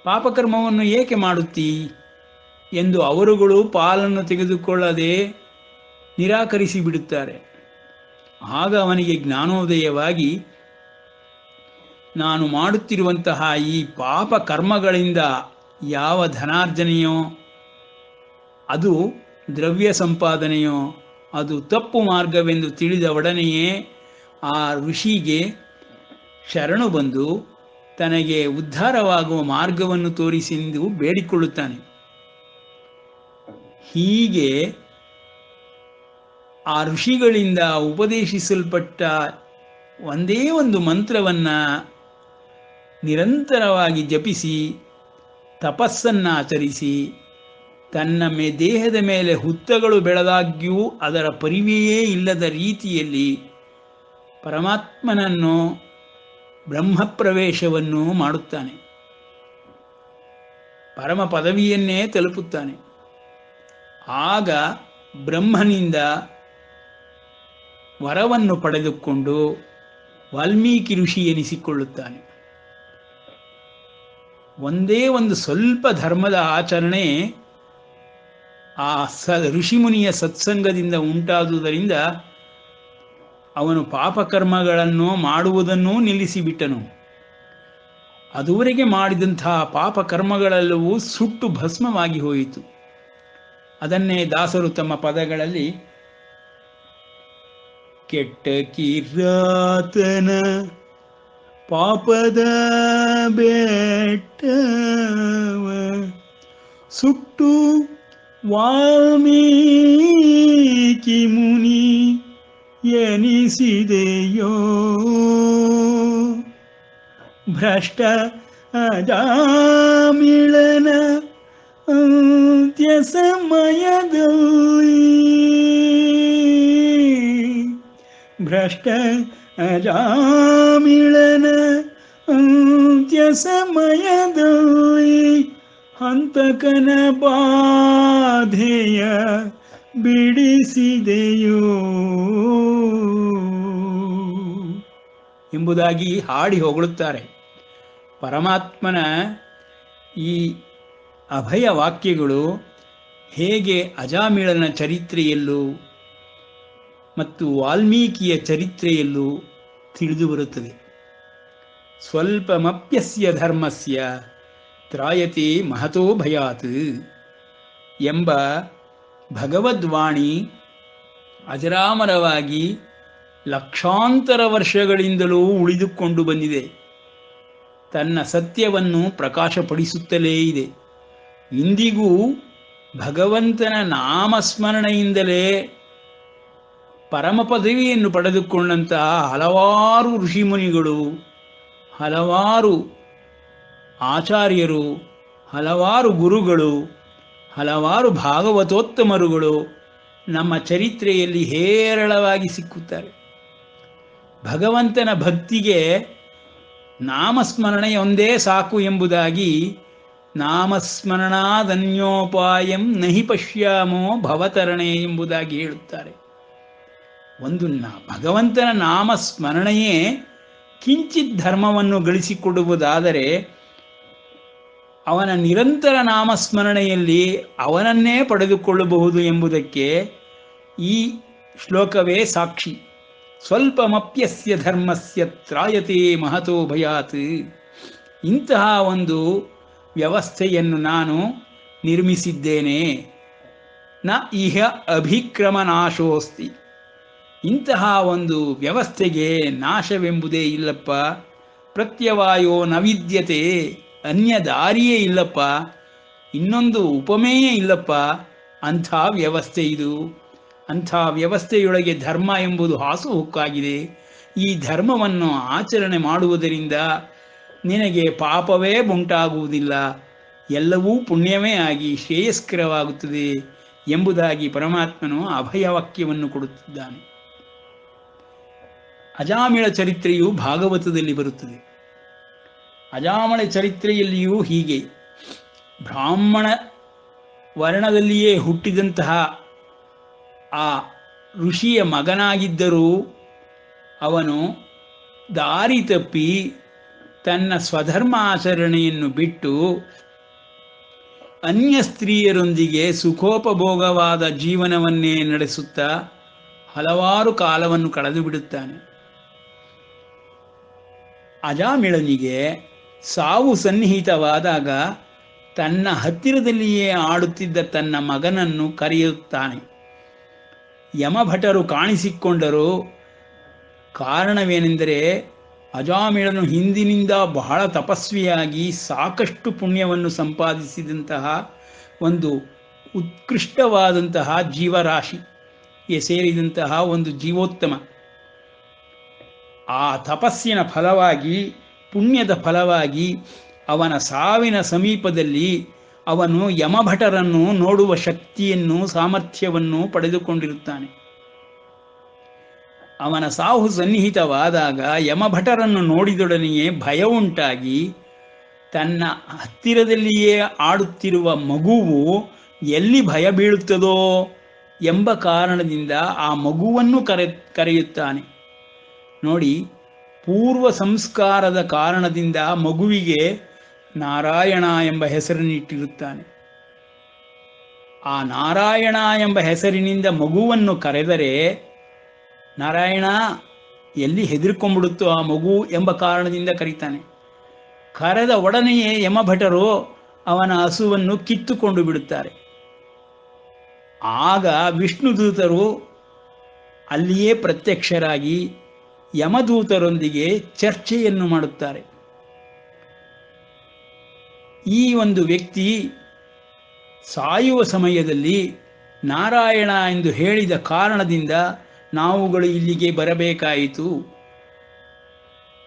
ಪಾಪಕರ್ಮವನ್ನು ಏಕೆ ಮಾಡುತ್ತೀ ಎಂದು ಅವರುಗಳು ಪಾಲನ್ನು ತೆಗೆದುಕೊಳ್ಳದೆ ನಿರಾಕರಿಸಿ ಬಿಡುತ್ತಾರೆ. ಆಗ ಅವನಿಗೆ ಜ್ಞಾನೋದಯವಾಗಿ, ನಾನು ಮಾಡುತ್ತಿರುವಂತಹ ಈ ಪಾಪ ಕರ್ಮಗಳಿಂದ ಯಾವ ಧನಾರ್ಜನೆಯೋ, ಅದು ದ್ರವ್ಯ ಸಂಪಾದನೆಯೋ, ಅದು ತಪ್ಪು ಮಾರ್ಗವೆಂದು ತಿಳಿದ ಒಡನೆಯೇ ಆ ಋಷಿಗೆ ಶರಣು ಬಂದು ತನಗೆ ಉದ್ಧಾರವಾಗುವ ಮಾರ್ಗವನ್ನು ತೋರಿಸೆಂದು ಬೇಡಿಕೊಳ್ಳುತ್ತಾನೆ. ಹೀಗೆ ಆ ಋಷಿಗಳಿಂದ ಉಪದೇಶಿಸಲ್ಪಟ್ಟ ಒಂದೇ ಒಂದು ಮಂತ್ರವನ್ನು ನಿರಂತರವಾಗಿ ಜಪಿಸಿ ತಪಸ್ಸನ್ನು ಆಚರಿಸಿ ತನ್ನ ದೇಹದ ಮೇಲೆ ಹುತ್ತಗಳು ಬೆಳೆದಾಗ್ಯೂ ಅದರ ಪರಿವೆಯೇ ಇಲ್ಲದ ರೀತಿಯಲ್ಲಿ ಪರಮಾತ್ಮನನ್ನು ಬ್ರಹ್ಮಪ್ರವೇಶವನ್ನು ಮಾಡುತ್ತಾನೆ, ಪರಮ ಪದವಿಯನ್ನೇ ತಲುಪುತ್ತಾನೆ. ಆಗ ಬ್ರಹ್ಮನಿಂದ ವರವನ್ನು ಪಡೆದುಕೊಂಡು ವಾಲ್ಮೀಕಿ ಋಷಿ ಎನಿಸಿಕೊಳ್ಳುತ್ತಾನೆ. ಒಂದೇ ಒಂದು ಸ್ವಲ್ಪ ಧರ್ಮದ ಆಚರಣೆ ಆ ಋಷಿಮುನಿಯ ಸತ್ಸಂಗದಿಂದ ಉಂಟಾದುದರಿಂದ ಅವನು ಪಾಪಕರ್ಮಗಳನ್ನು ಮಾಡುವುದನ್ನೂ ನಿಲ್ಲಿಸಿಬಿಟ್ಟನು. ಅದುವರೆಗೆ ಮಾಡಿದಂತಹ ಪಾಪಕರ್ಮಗಳೆಲ್ಲವೂ ಸುಟ್ಟು ಭಸ್ಮವಾಗಿ ಹೋಯಿತು. ಅದನ್ನೇ ದಾಸರು ತಮ್ಮ ಪದಗಳಲ್ಲಿ ಕೆಟ್ಟ ಕಿರಾತನ ಪಾಪದ ಬೆಟ್ಟವ ಸುಟ್ಟು ವಾಲ್ಮೀಕಿ ಮುನಿ ಎನಿಸಿದೆಯೋ, ಭ್ರಷ್ಟ ಅಜಾಮಿಳನ ಅಂತ್ಯ ಸಮಯದಲ್ಲಿ, ಭ್ರಷ್ಟ ಅಜಾಮಿಳನ ಅಂತ್ಯ ಸಮಯದಲ್ಲಿ ಹಂತಕನ ಬಾಧೆಯ ಬಿಡಿಸಿದೆಯೋ ಎಂಬುದಾಗಿ ಹಾಡಿ ಹೊಗಳುತ್ತಾರೆ. ಪರಮಾತ್ಮನ ಈ ಅಭಯ ವಾಕ್ಯಗಳು ಹೇಗೆ ಅಜಾಮಿಳನ ಚರಿತ್ರೆಯಲ್ಲೂ ಮತ್ತು ವಾಲ್ಮೀಕಿಯ ಚರಿತ್ರೆಯಲ್ಲೂ ತಿಳಿದು ಬರುತ್ತದೆ. ಸ್ವಲ್ಪಮಪ್ಯಸ್ಯ ಧರ್ಮಸ್ಯ ತ್ರಾಯತೆ ಮಹತೋ ಭಯಾತ್ ಎಂಬ ಭಗವದ್ವಾಣಿ ಅಜರಾಮರವಾಗಿ ಲಕ್ಷಾಂತರ ವರ್ಷಗಳಿಂದಲೂ ಉಳಿದುಕೊಂಡು ಬಂದಿದೆ. ತನ್ನ ಸತ್ಯವನ್ನು ಪ್ರಕಾಶಪಡಿಸುತ್ತಲೇ ಇದೆ. ಇಂದಿಗೂ ಭಗವಂತನ ನಾಮಸ್ಮರಣೆಯಿಂದಲೇ ಪರಮ ಪದವಿಯನ್ನು ಪಡೆದುಕೊಂಡಂತಹ ಹಲವಾರು ಋಷಿಮುನಿಗಳು, ಹಲವಾರು ಆಚಾರ್ಯರು, ಹಲವಾರು ಗುರುಗಳು, ಹಲವಾರು ಭಾಗವತೋತ್ತಮರುಗಳು ನಮ್ಮ ಚರಿತ್ರೆಯಲ್ಲಿ ಹೇರಳವಾಗಿ ಸಿಕ್ಕುತ್ತಾರೆ. ಭಗವಂತನ ಭಕ್ತಿಗೆ ನಾಮಸ್ಮರಣೆಯೊಂದೇ ಸಾಕು ಎಂಬುದಾಗಿ ನಾಮಸ್ಮರಣಾದನ್ಯೋಪಾಯಂ ನಹಿ ಪಶ್ಯಾಮೋ ಭವತರಣೆ ಎಂಬುದಾಗಿ ಹೇಳುತ್ತಾರೆ. ಒಂದು ಭಗವಂತನ ನಾಮಸ್ಮರಣೆಯೇ ಕಿಂಚಿತ್ ಧರ್ಮವನ್ನು ಗಳಿಸಿಕೊಡುವುದಾದರೆ ಅವನ ನಿರಂತರ ನಾಮಸ್ಮರಣೆಯಲ್ಲಿ ಅವನನ್ನೇ ಪಡೆದುಕೊಳ್ಳಬಹುದು ಎಂಬುದಕ್ಕೆ ಈ ಶ್ಲೋಕವೇ ಸಾಕ್ಷಿ. ಸ್ವಲ್ಪಮಪ್ಯಸ್ಯ ಧರ್ಮಸ್ಯ ತ್ರಾಯತೆ ಮಹತೋ ಭಯಾತ್. ಇಂತಹ ಒಂದು ವ್ಯವಸ್ಥೆಯನ್ನು ನಾನು ನಿರ್ಮಿಸಿದ್ದೇನೆ. ನ ಇಹ ಅಭಿಕ್ರಮನಾಶೋಸ್ತಿ. ಇಂತಹ ಒಂದು ವ್ಯವಸ್ಥೆಗೆ ನಾಶವೆಂಬುದೇ ಇಲ್ಲಪ್ಪ. ಪ್ರತ್ಯವಾಯೋ ನ ವಿದ್ಯತೆ. ಅನ್ಯ ದಾರಿಯೇ ಇಲ್ಲಪ್ಪ, ಇನ್ನೊಂದು ಉಪಮೇಯೇ ಇಲ್ಲಪ್ಪ. ಅಂಥ ವ್ಯವಸ್ಥೆ ಇದು. ಅಂಥ ವ್ಯವಸ್ಥೆಯೊಳಗೆ ಧರ್ಮ ಎಂಬುದು ಹಾಸುಹೊಕ್ಕಾಗಿದೆ. ಈ ಧರ್ಮವನ್ನು ಆಚರಣೆ ಮಾಡುವುದರಿಂದ ನಿನಗೆ ಪಾಪವೇ ಉಂಟಾಗುವುದಿಲ್ಲ, ಎಲ್ಲವೂ ಪುಣ್ಯವೇ ಆಗಿ ಶ್ರೇಯಸ್ಕರವಾಗುತ್ತದೆ ಎಂಬುದಾಗಿ ಪರಮಾತ್ಮನು ಅಭಯವಾಕ್ಯವನ್ನು ಕೊಡುತ್ತಿದ್ದಾನೆ. ಅಜಾಮಿಳ ಚರಿತ್ರೆಯು ಭಾಗವತದಲ್ಲಿ ಬರುತ್ತದೆ. ಅಜಾಮಿಳ ಚರಿತ್ರೆಯಲ್ಲಿಯೂ ಹೀಗೆ ಬ್ರಾಹ್ಮಣ ವರ್ಣದಲ್ಲಿಯೇ ಹುಟ್ಟಿದಂತಹ ಆ ಋಷಿಯ ಮಗನಾಗಿದ್ದರೂ ಅವನು ದಾರಿ ತಪ್ಪಿ ತನ್ನ ಸ್ವಧರ್ಮ ಆಚರಣೆಯನ್ನು ಬಿಟ್ಟು ಅನ್ಯ ಸ್ತ್ರೀಯರೊಂದಿಗೆ ಸುಖೋಪಭೋಗವಾದ ಜೀವನವನ್ನೇ ನಡೆಸುತ್ತಾ ಹಲವಾರು ಕಾಲವನ್ನು ಕಳೆದು ಬಿಡುತ್ತಾನೆ. ಅಜಾಮಿಳನಿಗೆ ಸಾವು ಸನ್ನಿಹಿತವಾದಾಗ ತನ್ನ ಹತ್ತಿರದಲ್ಲಿಯೇ ಆಡುತ್ತಿದ್ದ ತನ್ನ ಮಗನನ್ನು ಕರೆಯುತ್ತಾನೆ. ಯಮಭಟರು ಕಾಣಿಸಿಕೊಂಡರು. ಕಾರಣವೇನೆಂದರೆ ಅಜಾಮಿಳನು ಹಿಂದಿನಿಂದ ಬಹಳ ತಪಸ್ವಿಯಾಗಿ ಸಾಕಷ್ಟು ಪುಣ್ಯವನ್ನು ಸಂಪಾದಿಸಿದಂತಹ ಒಂದು ಉತ್ಕೃಷ್ಟವಾದಂತಹ ಜೀವರಾಶಿಗೆ ಸೇರಿದಂತಹ ಒಂದು ಜೀವೋತ್ತಮ. ಆ ತಪಸ್ಸಿನ ಫಲವಾಗಿ, ಪುಣ್ಯದ ಫಲವಾಗಿ ಅವನ ಸಾವಿನ ಸಮೀಪದಲ್ಲಿ ಅವನು ಯಮಭಟರನ್ನು ನೋಡುವ ಶಕ್ತಿಯನ್ನು, ಸಾಮರ್ಥ್ಯವನ್ನು ಪಡೆದುಕೊಂಡಿರುತ್ತಾನೆ. ಅವನ ಸಾವು ಸನ್ನಿಹಿತವಾದಾಗ ಯಮಭಟರನ್ನು ನೋಡಿದೊಡನೆಯೇ ಭಯ ಉಂಟಾಗಿ ತನ್ನ ಹತ್ತಿರದಲ್ಲಿಯೇ ಆಡುತ್ತಿರುವ ಮಗುವು ಎಲ್ಲಿ ಭಯ ಬೀಳುತ್ತದೋ ಎಂಬ ಕಾರಣದಿಂದ ಆ ಮಗುವನ್ನು ಕರೆಯುತ್ತಾನೆ. ನೋಡಿ, ಪೂರ್ವ ಸಂಸ್ಕಾರದ ಕಾರಣದಿಂದ ಮಗುವಿಗೆ ನಾರಾಯಣ ಎಂಬ ಹೆಸರನ್ನಿಟ್ಟಿರುತ್ತಾನೆ. ಆ ನಾರಾಯಣ ಎಂಬ ಹೆಸರಿನಿಂದ ಮಗುವನ್ನು ಕರೆದರೆ ನಾರಾಯಣ ಎಲ್ಲಿ ಹೆದರ್ಕೊಂಡ್ಬಿಡುತ್ತೋ ಆ ಮಗು ಎಂಬ ಕಾರಣದಿಂದ ಕರೀತಾನೆ. ಕರೆದ ಒಡನೆಯೇ ಯಮಭಟರು ಅವನ ಹಸುವನ್ನು ಕಿತ್ತುಕೊಂಡು ಬಿಡುತ್ತಾರೆ. ಆಗ ವಿಷ್ಣುದೂತರು ಅಲ್ಲಿಯೇ ಪ್ರತ್ಯಕ್ಷರಾಗಿ ಯಮದೂತರೊಂದಿಗೆ ಚರ್ಚೆಯನ್ನು ಮಾಡುತ್ತಾರೆ. ಈ ಒಂದು ವ್ಯಕ್ತಿ ಸಾಯುವ ಸಮಯದಲ್ಲಿ ನಾರಾಯಣ ಎಂದು ಹೇಳಿದ ಕಾರಣದಿಂದ ನಾವುಗಳು ಇಲ್ಲಿಗೆ ಬರಬೇಕಾಯಿತು.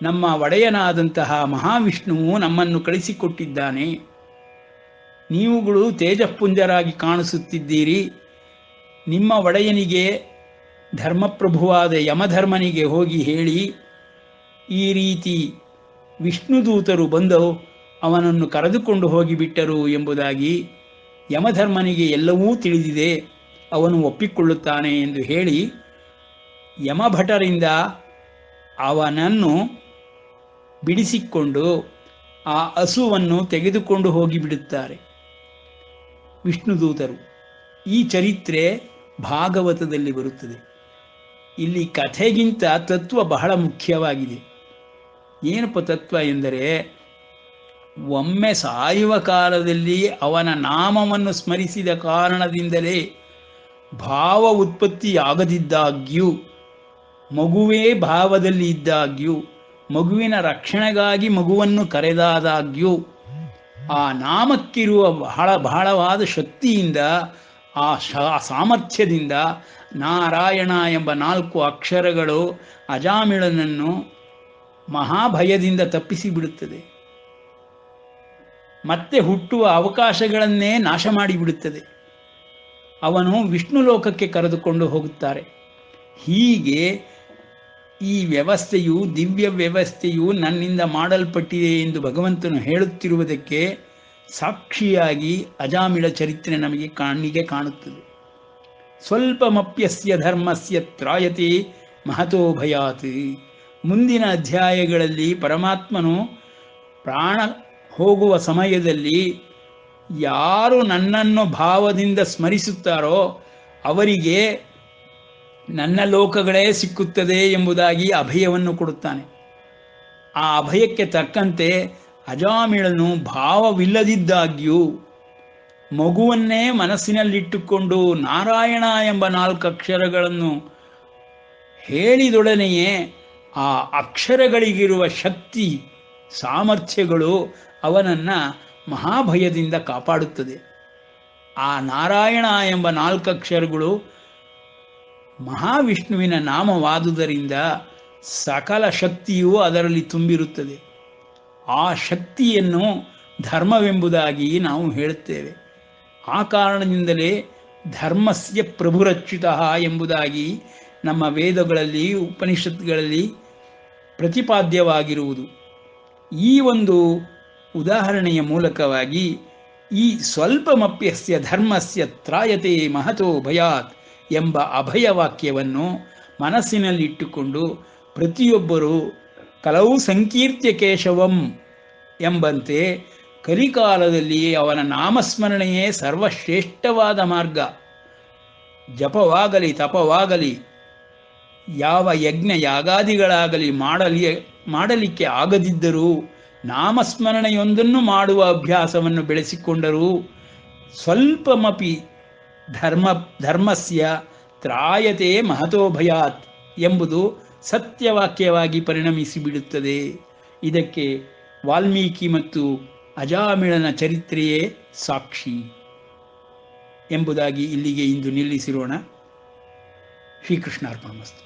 ನಮ್ಮ ಒಡೆಯನಾದಂತಹ ಮಹಾವಿಷ್ಣುವು ನಮ್ಮನ್ನು ಕಳಿಸಿಕೊಟ್ಟಿದ್ದಾನೆ. ನೀವುಗಳು ತೇಜಃಪುಂಜರಾಗಿ ಕಾಣಿಸುತ್ತಿದ್ದೀರಿ. ನಿಮ್ಮ ಒಡೆಯನಿಗೆ, ಧರ್ಮಪ್ರಭುವಾದ ಯಮಧರ್ಮನಿಗೆ ಹೋಗಿ ಹೇಳಿ, ಈ ರೀತಿ ವಿಷ್ಣುದೂತರು ಬಂದು ಅವನನ್ನು ಕರೆದುಕೊಂಡು ಹೋಗಿಬಿಟ್ಟರು ಎಂಬುದಾಗಿ. ಯಮಧರ್ಮನಿಗೆ ಎಲ್ಲವೂ ತಿಳಿದಿದೆ, ಅವನು ಒಪ್ಪಿಕೊಳ್ಳುತ್ತಾನೆ ಎಂದು ಹೇಳಿ ಯಮಭಟರಿಂದ ಅವನನ್ನು ಬಿಡಿಸಿಕೊಂಡು ಆ ಹಸುವನ್ನು ತೆಗೆದುಕೊಂಡು ಹೋಗಿಬಿಡುತ್ತಾರೆ ವಿಷ್ಣುದೂತರು. ಈ ಚರಿತ್ರೆ ಭಾಗವತದಲ್ಲಿ ಬರುತ್ತದೆ. ಇಲ್ಲಿ ಕಥೆಗಿಂತ ತತ್ವ ಬಹಳ ಮುಖ್ಯವಾಗಿದೆ. ಏನಪ್ಪ ತತ್ವ ಎಂದರೆ, ಒಮ್ಮೆ ಸಾಯುವ ಕಾಲದಲ್ಲಿ ಅವನ ನಾಮವನ್ನು ಸ್ಮರಿಸಿದ ಕಾರಣದಿಂದಲೇ ಭಾವ ಉತ್ಪತ್ತಿಯಾಗದಿದ್ದಾಗ್ಯೂ, ಮಗುವೇ ಭಾವದಲ್ಲಿ ಇದ್ದಾಗ್ಯೂ, ಮಗುವಿನ ರಕ್ಷಣೆಗಾಗಿ ಮಗುವನ್ನು ಕರೆದಾದಾಗ್ಯೂ ಆ ನಾಮಕ್ಕಿರುವ ಬಹಳವಾದ ಶಕ್ತಿಯಿಂದ, ಆ ಸಾಮರ್ಥ್ಯದಿಂದ ನಾರಾಯಣ ಎಂಬ 4 ಅಕ್ಷರಗಳು ಅಜಾಮಿಳನನ್ನು ಮಹಾಭಯದಿಂದ ತಪ್ಪಿಸಿಬಿಡುತ್ತದೆ. ಮತ್ತೆ ಹುಟ್ಟುವ ಅವಕಾಶಗಳನ್ನೇ ನಾಶ ಮಾಡಿಬಿಡುತ್ತದೆ. ಅವನು ವಿಷ್ಣು ಲೋಕಕ್ಕೆ ಕರೆದುಕೊಂಡು ಹೋಗುತ್ತಾರೆ. ಹೀಗೆ ಈ ವ್ಯವಸ್ಥೆಯು, ದಿವ್ಯ ವ್ಯವಸ್ಥೆಯು ನನ್ನಿಂದ ಮಾಡಲ್ಪಟ್ಟಿದೆ ಎಂದು ಭಗವಂತನು ಹೇಳುತ್ತಿರುವುದಕ್ಕೆ ಸಾಕ್ಷಿಯಾಗಿ ಅಜಾಮಿಳ ಚರಿತ್ರೆ ನಮಗೆ ಕಣ್ಣಿಗೆ ಕಾಣುತ್ತದೆ. ಸ್ವಲ್ಪಮಪ್ಯಸ್ಯ ಧರ್ಮಸ್ಯ ತ್ರಾಯತೆ ಮಹತೋ ಭಯಾತ್. ಮುಂದಿನ ಅಧ್ಯಾಯಗಳಲ್ಲಿ ಪರಮಾತ್ಮನು ಪ್ರಾಣ ಹೋಗುವ ಸಮಯದಲ್ಲಿ ಯಾರು ನನ್ನನ್ನು ಭಾವದಿಂದ ಸ್ಮರಿಸುತ್ತಾರೋ ಅವರಿಗೆ ನನ್ನ ಲೋಕಗಳೇ ಸಿಕ್ಕುತ್ತದೆ ಎಂಬುದಾಗಿ ಅಭಯವನ್ನು ಕೊಡುತ್ತಾನೆ. ಆ ಅಭಯಕ್ಕೆ ತಕ್ಕಂತೆ ಅಜಾಮಿಳನು ಭಾವವಿಲ್ಲದಿದ್ದಾಗ್ಯೂ ಮಗುವನ್ನೇ ಮನಸ್ಸಿನಲ್ಲಿಟ್ಟುಕೊಂಡು ನಾರಾಯಣ ಎಂಬ 4 ಅಕ್ಷರಗಳನ್ನು ಹೇಳಿದೊಡನೆಯೇ ಆ ಅಕ್ಷರಗಳಿಗಿರುವ ಶಕ್ತಿ, ಸಾಮರ್ಥ್ಯಗಳು ಅವನನ್ನು ಮಹಾಭಯದಿಂದ ಕಾಪಾಡುತ್ತದೆ. ಆ ನಾರಾಯಣ ಎಂಬ 4 ಅಕ್ಷರಗಳು ಮಹಾವಿಷ್ಣುವಿನ ನಾಮವಾದುದರಿಂದ ಸಕಲ ಶಕ್ತಿಯೂ ಅದರಲ್ಲಿ ತುಂಬಿರುತ್ತದೆ. ಆ ಶಕ್ತಿಯನ್ನು ಧರ್ಮವೆಂಬುದಾಗಿ ನಾವು ಹೇಳುತ್ತೇವೆ. ಆ ಕಾರಣದಿಂದಲೇ ಧರ್ಮಸ್ಯ ಪ್ರಭುರಚ್ಯುತಃ ಎಂಬುದಾಗಿ ನಮ್ಮ ವೇದಗಳಲ್ಲಿ, ಉಪನಿಷತ್ತುಗಳಲ್ಲಿ ಪ್ರತಿಪಾದ್ಯವಾಗಿರುವುದು. ಈ ಒಂದು ಉದಾಹರಣೆಯ ಮೂಲಕವಾಗಿ ಈ ಸ್ವಲ್ಪಮಪ್ಯಸ್ಯ ಧರ್ಮಸ್ಯ ತ್ರಾಯತೆ ಮಹತೋ ಭಯಾತ್ ಎಂಬ ಅಭಯವಾಕ್ಯವನ್ನು ಮನಸ್ಸಿನಲ್ಲಿಟ್ಟುಕೊಂಡು ಪ್ರತಿಯೊಬ್ಬರೂ ಕಲವು ಸಂಕೀರ್ತ್ಯ ಕೇಶವಂ ಎಂಬಂತೆ ಕಲಿಕಾಲದಲ್ಲಿ ಅವನ ನಾಮಸ್ಮರಣೆಯೇ ಸರ್ವಶ್ರೇಷ್ಠವಾದ ಮಾರ್ಗ. ಜಪವಾಗಲಿ, ತಪವಾಗಲಿ, ಯಾವ ಯಜ್ಞ ಯಾಗಾದಿಗಳಾಗಲಿ ಮಾಡಲಿಕ್ಕೆ ಆಗದಿದ್ದರೂ ನಾಮಸ್ಮರಣೆಯೊಂದನ್ನು ಮಾಡುವ ಅಭ್ಯಾಸವನ್ನು ಬೆಳೆಸಿಕೊಂಡರೂ ಸ್ವಲ್ಪಮಪಿ ಧರ್ಮಸ್ಯ ತ್ರಾಯತೆ ಮಹತೋ ಭಯಾತ್ ಎಂಬುದು ಸತ್ಯವಾಕ್ಯವಾಗಿ ಪರಿಣಮಿಸಿಬಿಡುತ್ತದೆ. ಇದಕ್ಕೆ ವಾಲ್ಮೀಕಿ ಮತ್ತು ಅಜಾಮಿಳನ ಚರಿತ್ರೆಯೇ ಸಾಕ್ಷಿ ಎಂಬುದಾಗಿ ಇಲ್ಲಿಗೆ ಇಂದು ನಿಲ್ಲಿಸಿರೋಣ. ಶ್ರೀಕೃಷ್ಣಾರ್ಪಣಮಸ್ತು.